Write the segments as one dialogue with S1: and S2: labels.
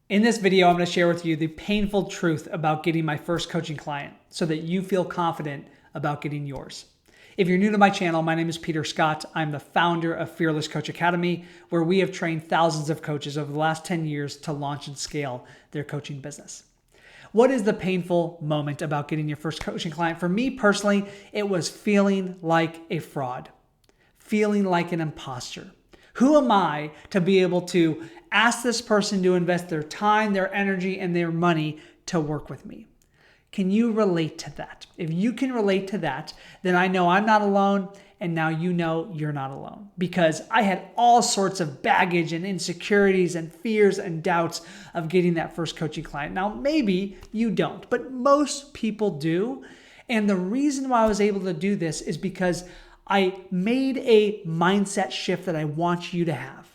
S1: In this video, I'm going to share with you the painful truth about getting my first coaching client so that you feel confident about getting yours. If you're new to my channel, my name is Peter Scott. I'm the founder of Fearless Coach Academy, where we have trained thousands of coaches over the last 10 years to launch and scale their coaching business. What is the painful moment about getting your first coaching client? For me personally, it was feeling like a fraud, feeling like an imposter. Who am I to be able to ask this person to invest their time, their energy, and their money to work with me? Can you relate to that? If you can relate to that, then I know I'm not alone, and now you know you're not alone. Because I had all sorts of baggage and insecurities and fears and doubts of getting that first coaching client. Now, maybe you don't, but most people do. And the reason why I was able to do this is because I made a mindset shift that I want you to have.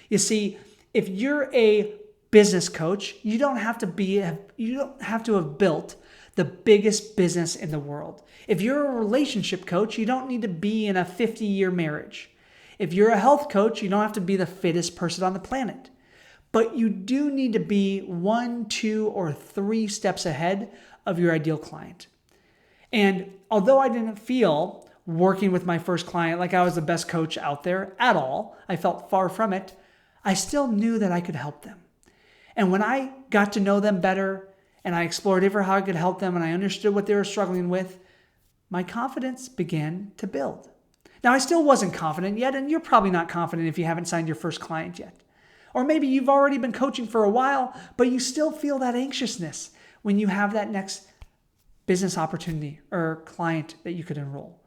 S1: You see, if you're a business coach, you don't have to have built the biggest business in the world. If you're a relationship coach, you don't need to be in a 50-year marriage. If you're a health coach, you don't have to be the fittest person on the planet. But you do need to be 1, 2, or 3 steps ahead of your ideal client. And although I didn't feel working with my first client like I was the best coach out there at all, I felt far from it, I still knew that I could help them. And when I got to know them better and I explored ever how I could help them and I understood what they were struggling with, my confidence began to build. Now, I still wasn't confident yet, and you're probably not confident if you haven't signed your first client yet. Or maybe you've already been coaching for a while, but you still feel that anxiousness when you have that next business opportunity or client that you could enroll.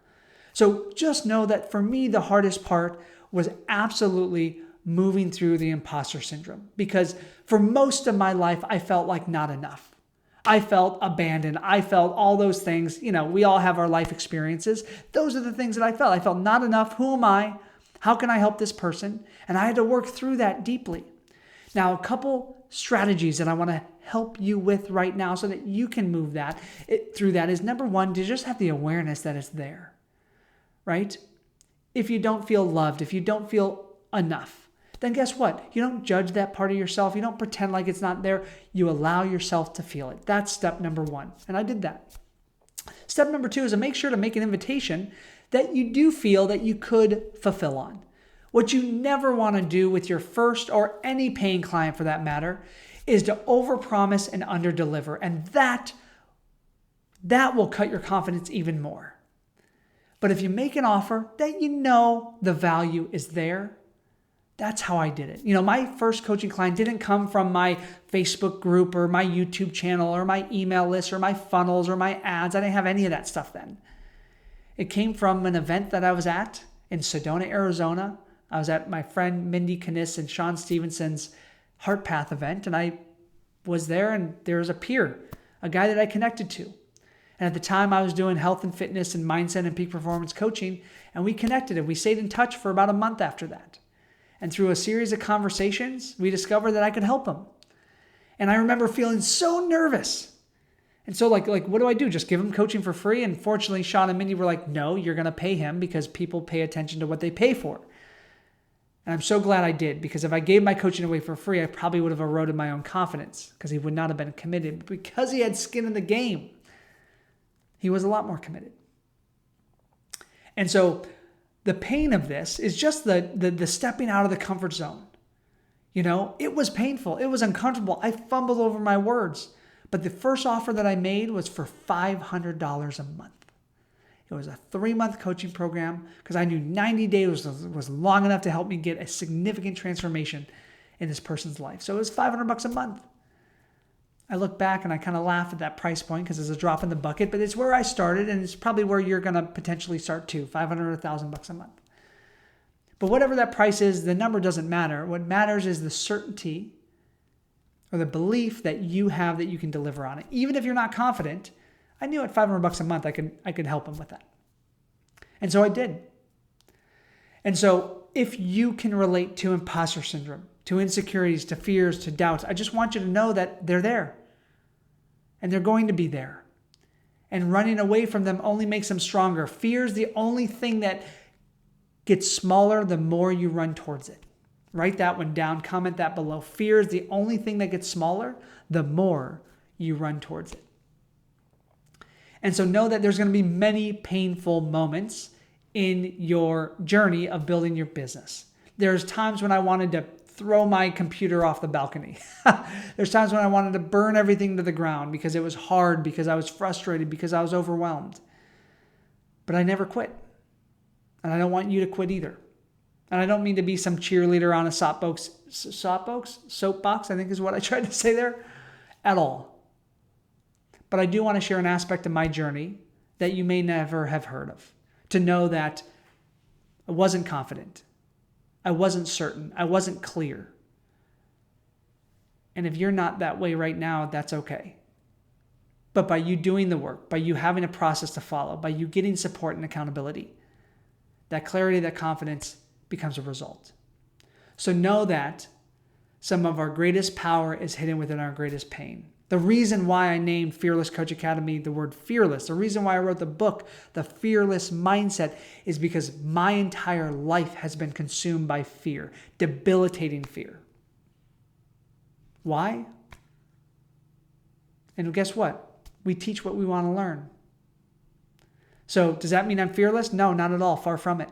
S1: So just know that for me, the hardest part was absolutely moving through the imposter syndrome, because for most of my life, I felt like not enough. I felt abandoned. I felt all those things. You know, we all have our life experiences. Those are the things that I felt. I felt not enough. Who am I? How can I help this person? And I had to work through that deeply. Now, a couple strategies that I want to help you with right now so that you can move through that is, number one, to just have the awareness that it's there. Right? If you don't feel loved, if you don't feel enough, then guess what? You don't judge that part of yourself. You don't pretend like it's not there. You allow yourself to feel it. That's step number one. And I did that. Step number two is to make sure to make an invitation that you do feel that you could fulfill on. What you never want to do with your first or any paying client for that matter is to overpromise and underdeliver. And that will cut your confidence even more. But if you make an offer that you know the value is there, that's how I did it. You know, my first coaching client didn't come from my Facebook group or my YouTube channel or my email list or my funnels or my ads. I didn't have any of that stuff then. It came from an event that I was at in Sedona, Arizona. I was at my friend Mindy Kniss and Sean Stevenson's Heart Path event, and I was there, and there was a peer, a guy that I connected to. And at the time, I was doing health and fitness and mindset and peak performance coaching, and we connected and we stayed in touch for about a month after that. And through a series of conversations, we discovered that I could help him. And I remember feeling so nervous. And so like what do I do? Just give him coaching for free? And fortunately, Sean and Mindy were like, no, you're going to pay him because people pay attention to what they pay for. And I'm so glad I did, because if I gave my coaching away for free, I probably would have eroded my own confidence because he would not have been committed. But because he had skin in the game, he was a lot more committed. And so the pain of this is just the stepping out of the comfort zone. You know, it was painful. It was uncomfortable. I fumbled over my words. But the first offer that I made was for $500 a month. It was a 3-month coaching program because I knew 90 days was long enough to help me get a significant transformation in this person's life. So it was $500 a month. I look back and I kind of laugh at that price point because it's a drop in the bucket, but it's where I started, and it's probably where you're going to potentially start too, $500 or $1,000 a month. But whatever that price is, the number doesn't matter. What matters is the certainty or the belief that you have that you can deliver on it. Even if you're not confident, I knew at $500 a month I could help him with that. And so I did. And so if you can relate to imposter syndrome, to insecurities, to fears, to doubts, I just want you to know that they're there. And they're going to be there. And running away from them only makes them stronger. Fear is the only thing that gets smaller the more you run towards it. Write that one down. Comment that below. Fear is the only thing that gets smaller the more you run towards it. And so know that there's going to be many painful moments in your journey of building your business. There's times when I wanted to throw my computer off the balcony. There's times when I wanted to burn everything to the ground because it was hard, because I was frustrated, because I was overwhelmed. But I never quit. And I don't want you to quit either. And I don't mean to be some cheerleader on a soapbox, I think is what I tried to say there, at all. But I do want to share an aspect of my journey that you may never have heard of. To know that I wasn't confident. I wasn't certain. I wasn't clear. And if you're not that way right now, that's okay. But by you doing the work, by you having a process to follow, by you getting support and accountability, that clarity, that confidence becomes a result. So know that some of our greatest power is hidden within our greatest pain. The reason why I named Fearless Coach Academy the word fearless, the reason why I wrote the book, The Fearless Mindset, is because my entire life has been consumed by fear, debilitating fear. Why? And guess what? We teach what we want to learn. So does that mean I'm fearless? No, not at all. Far from it.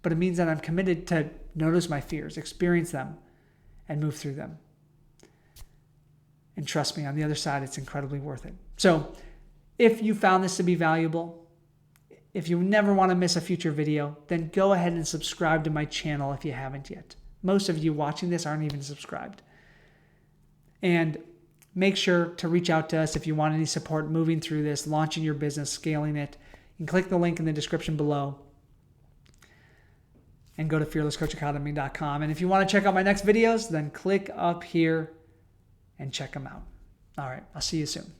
S1: But it means that I'm committed to notice my fears, experience them, and move through them. And trust me, on the other side, it's incredibly worth it. So if you found this to be valuable, if you never want to miss a future video, then go ahead and subscribe to my channel if you haven't yet. Most of you watching this aren't even subscribed. And make sure to reach out to us if you want any support moving through this, launching your business, scaling it. You can click the link in the description below and go to fearlesscoachacademy.com. And if you want to check out my next videos, then click up here and check them out. All right, I'll see you soon.